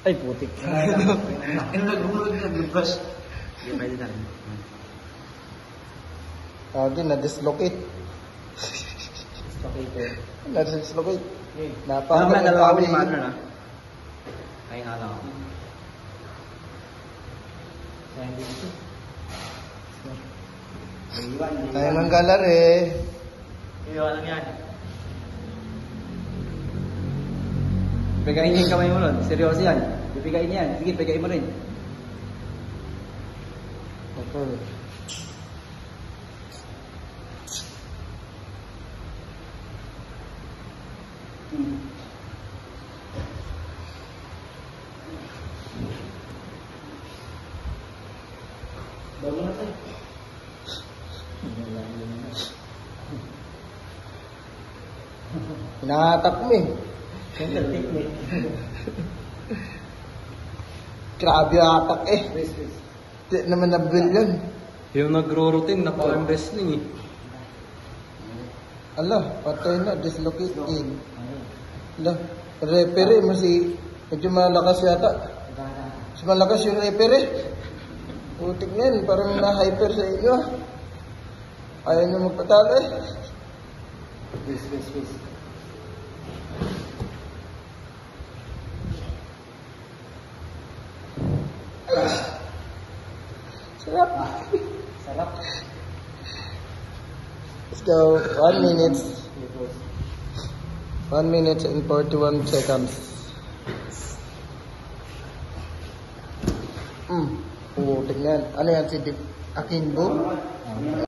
Ay, putik. Naglulog na lugas. Hindi pwede na rin. Na-dislocate. Dislocated. Na-dislocate. Parang may dalawa Napakalawi. kami maano na. Ay nga lang ako. Kaya hindi ito. Tayo ng galare. Iwan lang yan. Pegain niya yung kamay mo nun. Seryoso yan. Bibigain niya yan. Sige, pegain mo rin. Okay. Bago na tayo. Hinahatak mo eh. Technique. Grabe atak eh. Wait, wait. Di naman na-build yun. Yung nagro-routine na parang wrestling eh. Ala, patay na, dislocate in. Ala, referee mo si, medyo malakas yata. Mas malakas yung referee. Putik na yun, parang na-hyper sa inyo. Ayaw nyo magpatalo eh. Wait. Sarap. Sarap. Let's go. 1 minute. It was 1 minute and 41 seconds. Putik na yan. Ano yan si Akimbo?